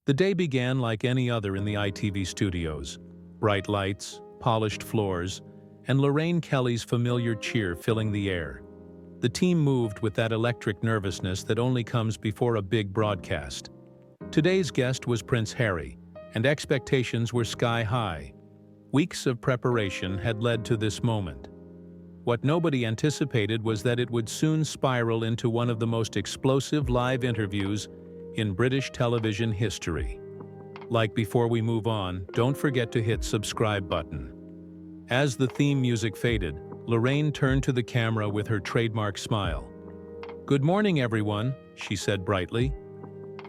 The day began like any other in the ITV studios. Bright lights, polished floors, and Lorraine Kelly's familiar cheer filling the air. The team moved with that electric nervousness that only comes before a big broadcast. Today's guest was Prince Harry, and expectations were sky high. Weeks of preparation had led to this moment. What nobody anticipated was that it would soon spiral into one of the most explosive live interviews in British television history. Like before we move on, don't forget to hit subscribe button. As the theme music faded, Lorraine turned to the camera with her trademark smile. "Good morning, everyone," she said brightly.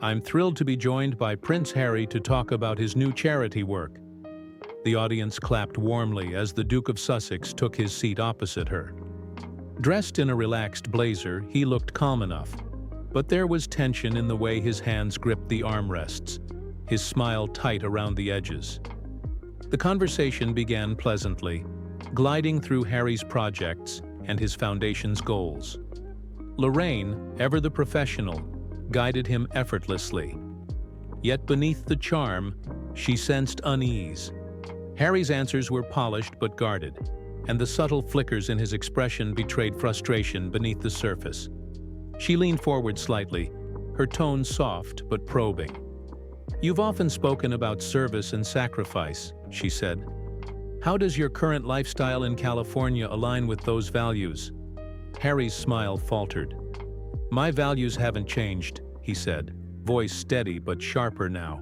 "I'm thrilled to be joined by Prince Harry to talk about his new charity work." The audience clapped warmly as the Duke of Sussex took his seat opposite her. Dressed in a relaxed blazer, he looked calm enough. But there was tension in the way his hands gripped the armrests, his smile tight around the edges. The conversation began pleasantly, gliding through Harry's projects and his foundation's goals. Lorraine, ever the professional, guided him effortlessly. Yet beneath the charm, she sensed unease. Harry's answers were polished but guarded, and the subtle flickers in his expression betrayed frustration beneath the surface. She leaned forward slightly, her tone soft but probing. "You've often spoken about service and sacrifice," she said. "How does your current lifestyle in California align with those values?" Harry's smile faltered. "My values haven't changed," he said, voice steady but sharper now.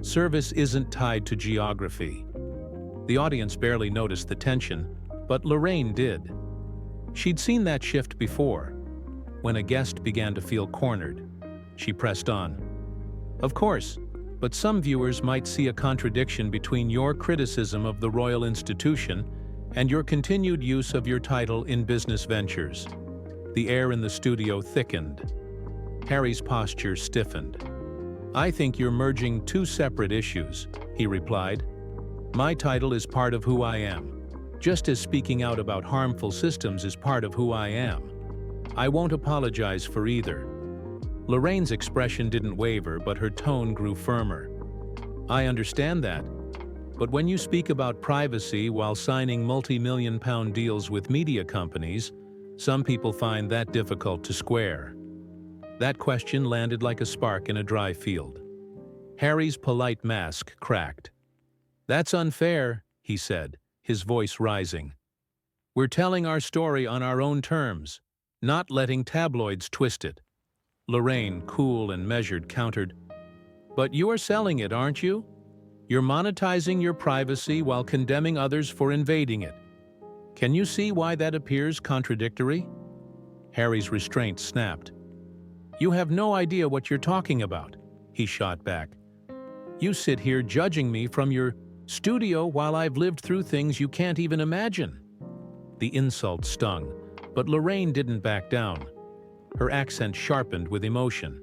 "Service isn't tied to geography." The audience barely noticed the tension, but Lorraine did. She'd seen that shift before. When a guest began to feel cornered, she pressed on. "Of course, but some viewers might see a contradiction between your criticism of the royal institution and your continued use of your title in business ventures." The air in the studio thickened. Harry's posture stiffened. "I think you're merging two separate issues," he replied. "My title is part of who I am, just as speaking out about harmful systems is part of who I am. I won't apologize for either." Lorraine's expression didn't waver, but her tone grew firmer. "I understand that. But when you speak about privacy while signing multi-million-pound deals with media companies, some people find that difficult to square." That question landed like a spark in a dry field. Harry's polite mask cracked. "That's unfair," he said, his voice rising. "We're telling our story on our own terms, not letting tabloids twist it." Lorraine, cool and measured, countered, "But you are selling it, aren't you? You're monetizing your privacy while condemning others for invading it. Can you see why that appears contradictory?" Harry's restraint snapped. "You have no idea what you're talking about," he shot back. "You sit here judging me from your studio while I've lived through things you can't even imagine." The insult stung, but Lorraine didn't back down. Her accent sharpened with emotion.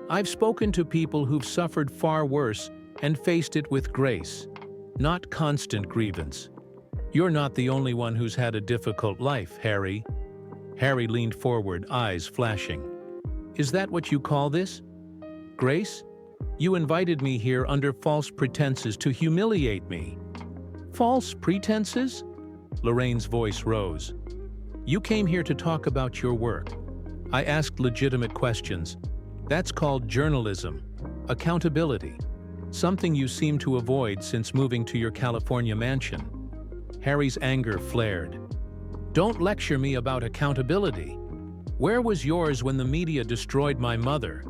"I've spoken to people who've suffered far worse and faced it with grace, not constant grievance. You're not the only one who's had a difficult life, Harry." Harry leaned forward, eyes flashing. "Is that what you call this? Grace? You invited me here under false pretenses to humiliate me." "False pretenses?" Lorraine's voice rose. "You came here to talk about your work. I asked legitimate questions. That's called journalism, accountability, something you seem to avoid since moving to your California mansion." Harry's anger flared. "Don't lecture me about accountability. Where was yours when the media destroyed my mother?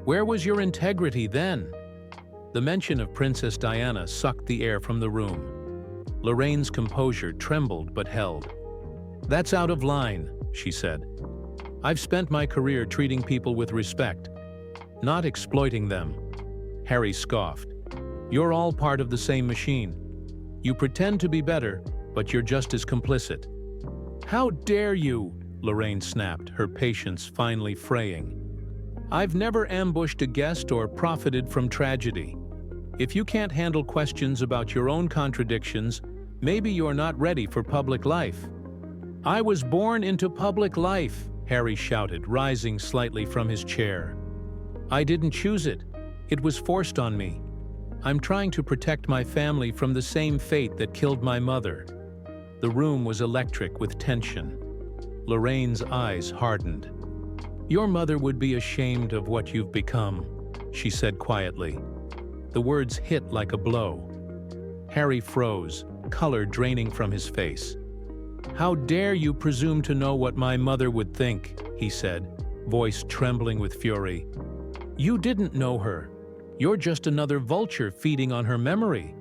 Where was your integrity then?" The mention of Princess Diana sucked the air from the room. Lorraine's composure trembled but held. "That's out of line," she said. "I've spent my career treating people with respect, not exploiting them." Harry scoffed. "You're all part of the same machine. You pretend to be better, but you're just as complicit." "How dare you?" Lorraine snapped, her patience finally fraying. "I've never ambushed a guest or profited from tragedy. If you can't handle questions about your own contradictions, maybe you're not ready for public life." "I was born into public life," Harry shouted, rising slightly from his chair. "I didn't choose it. It was forced on me. I'm trying to protect my family from the same fate that killed my mother." The room was electric with tension. Lorraine's eyes hardened. "Your mother would be ashamed of what you've become," she said quietly. The words hit like a blow. Harry froze, color draining from his face. "How dare you presume to know what my mother would think," he said, voice trembling with fury. "You didn't know her. You're just another vulture feeding on her memory."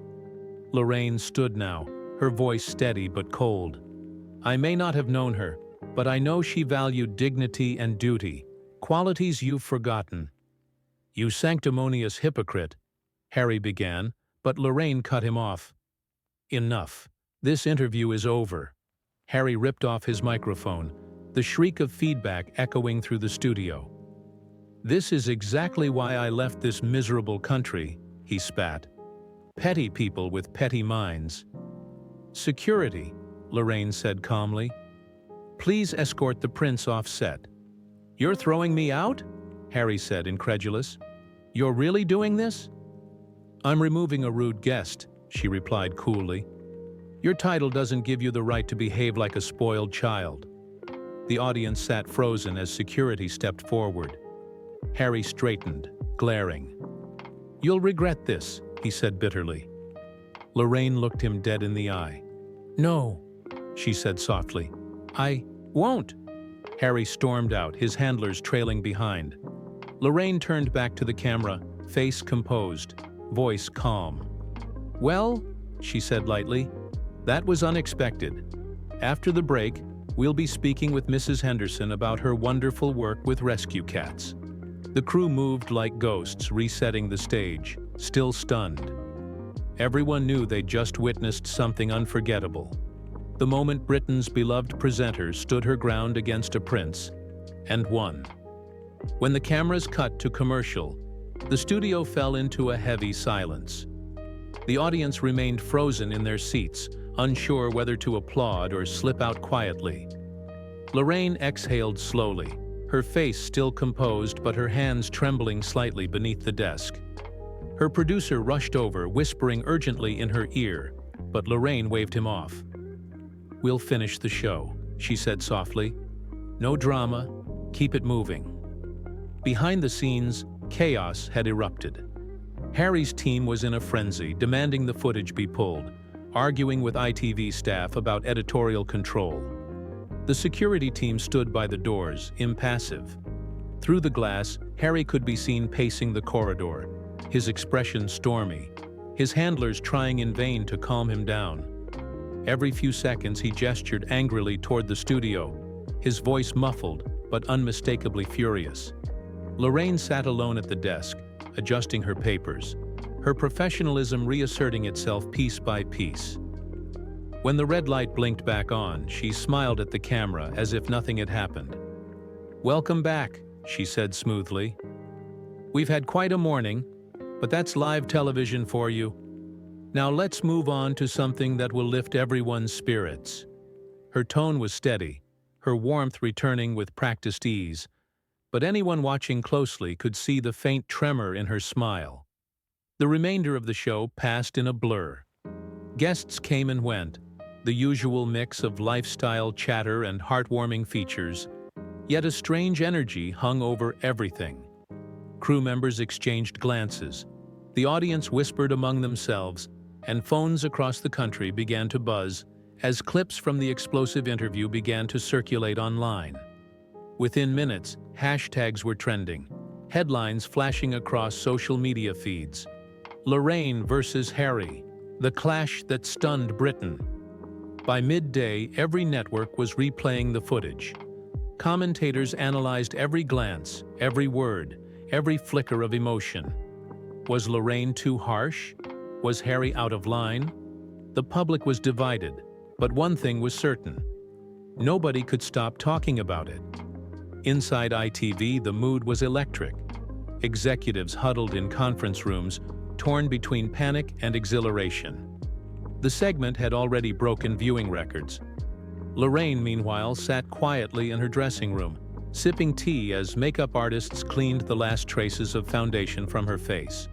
Lorraine stood now, her voice steady but cold. "I may not have known her, but I know she valued dignity and duty, qualities you've forgotten." "You sanctimonious hypocrite," Harry began, but Lorraine cut him off. "Enough. This interview is over." Harry ripped off his microphone, the shriek of feedback echoing through the studio. "This is exactly why I left this miserable country," he spat. "Petty people with petty minds." "Security," Lorraine said calmly. "Please escort the prince off set." "You're throwing me out?" Harry said, incredulous. "You're really doing this?" "I'm removing a rude guest," she replied coolly. "Your title doesn't give you the right to behave like a spoiled child." The audience sat frozen as security stepped forward. Harry straightened, glaring. "You'll regret this," he said bitterly. Lorraine looked him dead in the eye. "No," she said softly. "I won't." Harry stormed out, his handlers trailing behind. Lorraine turned back to the camera, face composed, voice calm. "Well," she said lightly, "that was unexpected. After the break, we'll be speaking with Mrs. Henderson about her wonderful work with rescue cats." The crew moved like ghosts, resetting the stage, still stunned. Everyone knew they'd just witnessed something unforgettable. The moment Britain's beloved presenter stood her ground against a prince, and won. When the cameras cut to commercial, the studio fell into a heavy silence. The audience remained frozen in their seats, unsure whether to applaud or slip out quietly. Lorraine exhaled slowly, her face still composed but her hands trembling slightly beneath the desk. Her producer rushed over, whispering urgently in her ear, but Lorraine waved him off. "We'll finish the show," she said softly. "No drama, keep it moving." Behind the scenes, chaos had erupted. Harry's team was in a frenzy, demanding the footage be pulled, arguing with ITV staff about editorial control. The security team stood by the doors, impassive. Through the glass, Harry could be seen pacing the corridor, his expression stormy, his handlers trying in vain to calm him down. Every few seconds he gestured angrily toward the studio, his voice muffled but unmistakably furious. Lorraine sat alone at the desk, adjusting her papers, her professionalism reasserting itself piece by piece. When the red light blinked back on, she smiled at the camera as if nothing had happened. "Welcome back," she said smoothly. "We've had quite a morning, but that's live television for you. Now let's move on to something that will lift everyone's spirits." Her tone was steady, her warmth returning with practiced ease, but anyone watching closely could see the faint tremor in her smile. The remainder of the show passed in a blur. Guests came and went, the usual mix of lifestyle chatter and heartwarming features, yet a strange energy hung over everything. Crew members exchanged glances, the audience whispered among themselves, and phones across the country began to buzz as clips from the explosive interview began to circulate online. Within minutes, hashtags were trending, headlines flashing across social media feeds. Lorraine versus Harry, the clash that stunned Britain. By midday, every network was replaying the footage. Commentators analyzed every glance, every word, every flicker of emotion. Was Lorraine too harsh? Was Harry out of line? The public was divided, but one thing was certain. Nobody could stop talking about it. Inside ITV, the mood was electric. Executives huddled in conference rooms, torn between panic and exhilaration. The segment had already broken viewing records. Lorraine, meanwhile, sat quietly in her dressing room, sipping tea as makeup artists cleaned the last traces of foundation from her face.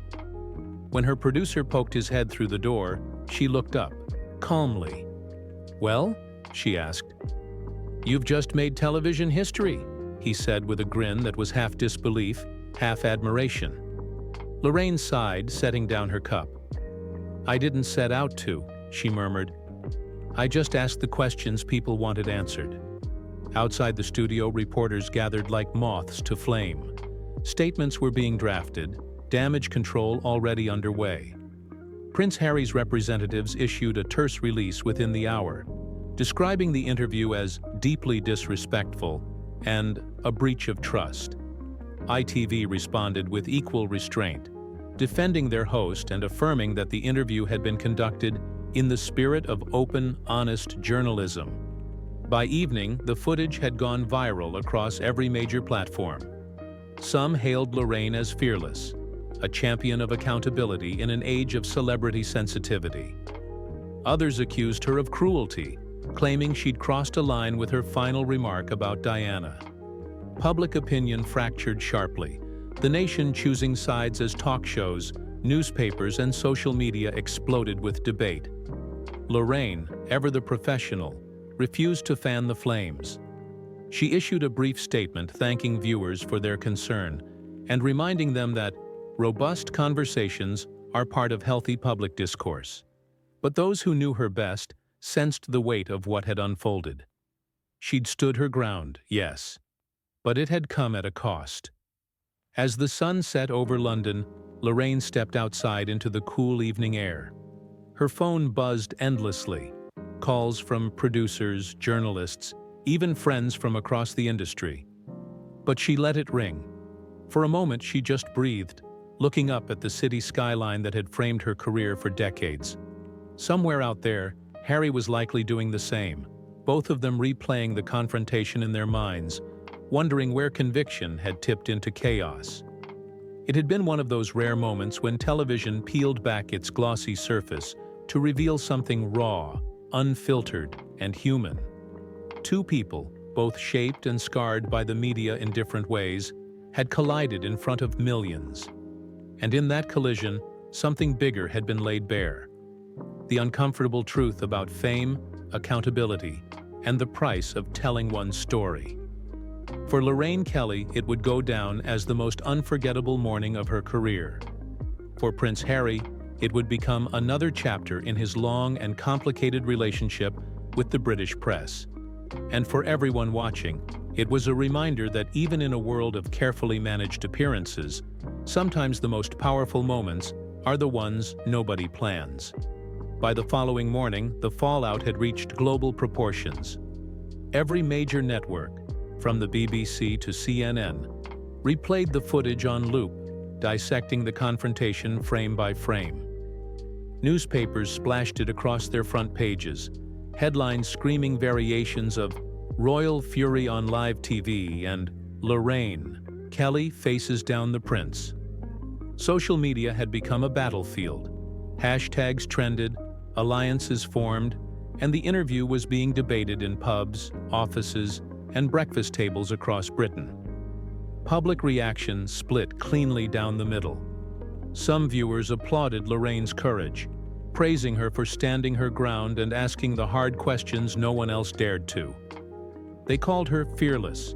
When her producer poked his head through the door, she looked up, calmly. "Well?" she asked. "You've just made television history," he said with a grin that was half disbelief, half admiration. Lorraine sighed, setting down her cup. "I didn't set out to," she murmured. "I just asked the questions people wanted answered." Outside the studio, reporters gathered like moths to flame. Statements were being drafted, damage control already underway. Prince Harry's representatives issued a terse release within the hour, describing the interview as deeply disrespectful and a breach of trust. ITV responded with equal restraint, defending their host and affirming that the interview had been conducted in the spirit of open, honest journalism. By evening, the footage had gone viral across every major platform. Some hailed Lorraine as fearless, a champion of accountability in an age of celebrity sensitivity. Others accused her of cruelty, claiming she'd crossed a line with her final remark about Diana. Public opinion fractured sharply, the nation choosing sides as talk shows, newspapers, and social media exploded with debate. Lorraine, ever the professional, refused to fan the flames. She issued a brief statement thanking viewers for their concern and reminding them that robust conversations are part of healthy public discourse. But those who knew her best sensed the weight of what had unfolded. She'd stood her ground, yes, but it had come at a cost. As the sun set over London, Lorraine stepped outside into the cool evening air. Her phone buzzed endlessly. Calls from producers, journalists, even friends from across the industry. But she let it ring. For a moment, she just breathed, looking up at the city skyline that had framed her career for decades. Somewhere out there, Harry was likely doing the same, both of them replaying the confrontation in their minds, wondering where conviction had tipped into chaos. It had been one of those rare moments when television peeled back its glossy surface to reveal something raw, unfiltered, and human. Two people, both shaped and scarred by the media in different ways, had collided in front of millions. And in that collision, something bigger had been laid bare. The uncomfortable truth about fame, accountability, and the price of telling one's story. For Lorraine Kelly, it would go down as the most unforgettable morning of her career. For Prince Harry, it would become another chapter in his long and complicated relationship with the British press. And for everyone watching, it was a reminder that even in a world of carefully managed appearances, sometimes the most powerful moments are the ones nobody plans. By the following morning, the fallout had reached global proportions. Every major network, from the BBC to CNN, replayed the footage on loop, dissecting the confrontation frame by frame. Newspapers splashed it across their front pages, headlines screaming variations of "Royal Fury on Live TV" and "Lorraine, Kelly faces down the prince." Social media had become a battlefield. Hashtags trended, alliances formed, and the interview was being debated in pubs, offices, and breakfast tables across Britain. Public reaction split cleanly down the middle. Some viewers applauded Lorraine's courage, praising her for standing her ground and asking the hard questions no one else dared to. They called her fearless,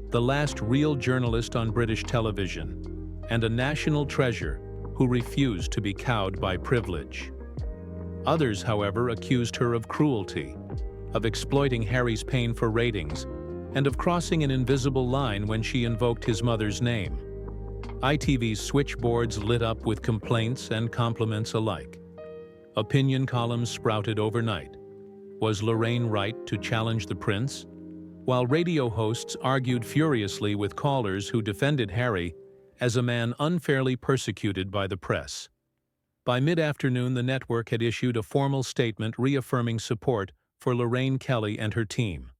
the last real journalist on British television, and a national treasure who refused to be cowed by privilege. Others, however, accused her of cruelty, of exploiting Harry's pain for ratings, and of crossing an invisible line when she invoked his mother's name. ITV's switchboards lit up with complaints and compliments alike. Opinion columns sprouted overnight. Was Lorraine right to challenge the prince? While radio hosts argued furiously with callers who defended Harry as a man unfairly persecuted by the press. By mid-afternoon, the network had issued a formal statement reaffirming support for Lorraine Kelly and her team.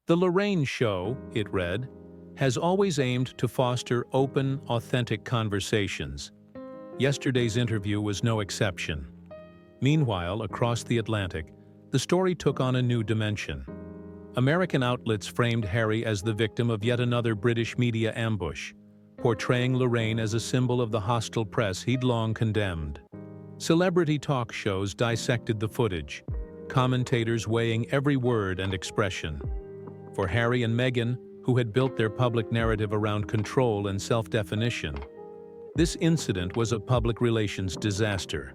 "The Lorraine Show," it read, "has always aimed to foster open, authentic conversations. Yesterday's interview was no exception." Meanwhile, across the Atlantic, the story took on a new dimension. American outlets framed Harry as the victim of yet another British media ambush, portraying Lorraine as a symbol of the hostile press he'd long condemned. Celebrity talk shows dissected the footage, commentators weighing every word and expression. For Harry and Meghan, who had built their public narrative around control and self-definition, this incident was a public relations disaster,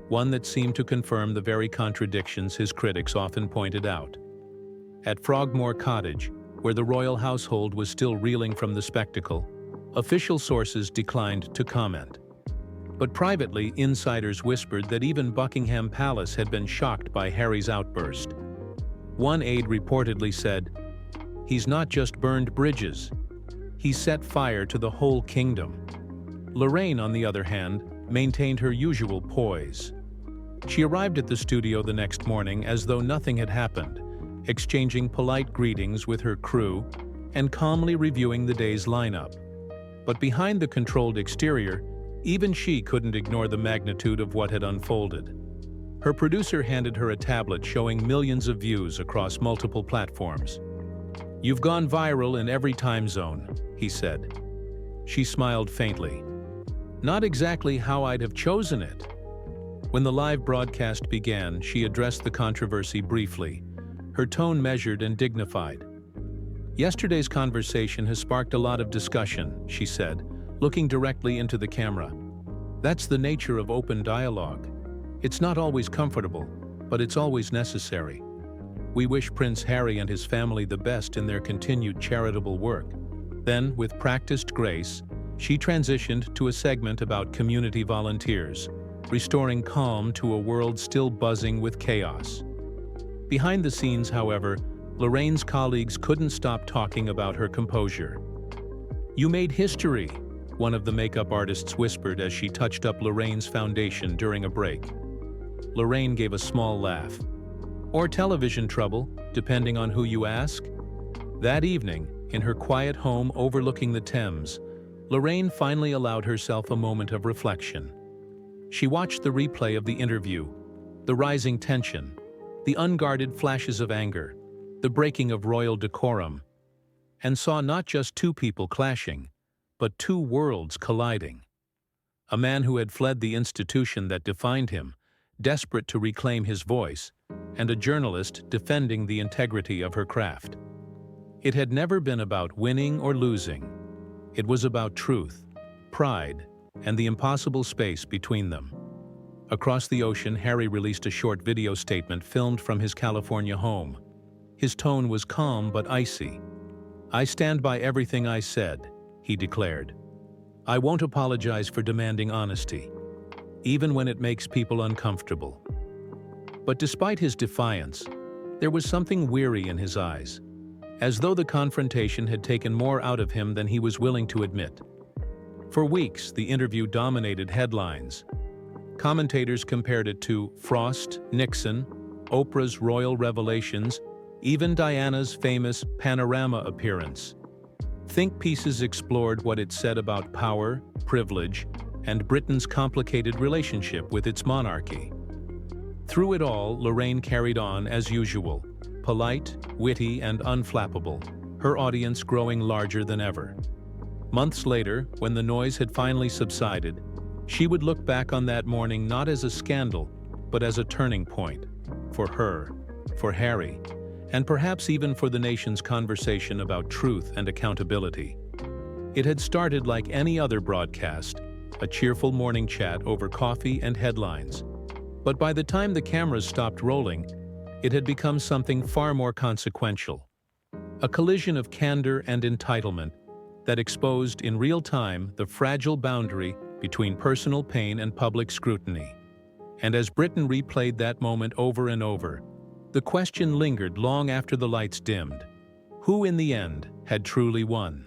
one that seemed to confirm the very contradictions his critics often pointed out. At Frogmore Cottage, where the royal household was still reeling from the spectacle, official sources declined to comment. But privately, insiders whispered that even Buckingham Palace had been shocked by Harry's outburst. One aide reportedly said, "He's not just burned bridges, he set fire to the whole kingdom." Lorraine, on the other hand, maintained her usual poise. She arrived at the studio the next morning as though nothing had happened, exchanging polite greetings with her crew and calmly reviewing the day's lineup. But behind the controlled exterior, even she couldn't ignore the magnitude of what had unfolded. Her producer handed her a tablet showing millions of views across multiple platforms. "You've gone viral in every time zone," he said. She smiled faintly. "Not exactly how I'd have chosen it." When the live broadcast began, she addressed the controversy briefly, her tone measured and dignified. "Yesterday's conversation has sparked a lot of discussion," she said, looking directly into the camera. "That's the nature of open dialogue. It's not always comfortable, but it's always necessary. We wish Prince Harry and his family the best in their continued charitable work." Then, with practiced grace, she transitioned to a segment about community volunteers, restoring calm to a world still buzzing with chaos. Behind the scenes, however, Lorraine's colleagues couldn't stop talking about her composure. "You made history," one of the makeup artists whispered as she touched up Lorraine's foundation during a break. Lorraine gave a small laugh. "Or television trouble, depending on who you ask." That evening, in her quiet home overlooking the Thames, Lorraine finally allowed herself a moment of reflection. She watched the replay of the interview, the rising tension, the unguarded flashes of anger, the breaking of royal decorum, and saw not just two people clashing, but two worlds colliding. A man who had fled the institution that defined him, desperate to reclaim his voice, and a journalist defending the integrity of her craft. It had never been about winning or losing. It was about truth, pride, and the impossible space between them. Across the ocean, Harry released a short video statement filmed from his California home. His tone was calm but icy. "I stand by everything I said," he declared. "I won't apologize for demanding honesty, even when it makes people uncomfortable." But despite his defiance, there was something weary in his eyes, as though the confrontation had taken more out of him than he was willing to admit. For weeks, the interview dominated headlines. Commentators compared it to Frost, Nixon, Oprah's royal revelations, even Diana's famous panorama appearance. Think pieces explored what it said about power, privilege, and Britain's complicated relationship with its monarchy. Through it all, Lorraine carried on as usual, polite, witty, and unflappable, her audience growing larger than ever. Months later, when the noise had finally subsided, she would look back on that morning not as a scandal, but as a turning point for her, for Harry, and perhaps even for the nation's conversation about truth and accountability. It had started like any other broadcast, a cheerful morning chat over coffee and headlines. But by the time the cameras stopped rolling, it had become something far more consequential. A collision of candor and entitlement that exposed in real time the fragile boundary between personal pain and public scrutiny. And as Britain replayed that moment over and over, the question lingered long after the lights dimmed. Who in the end had truly won?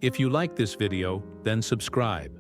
If you like this video, then subscribe.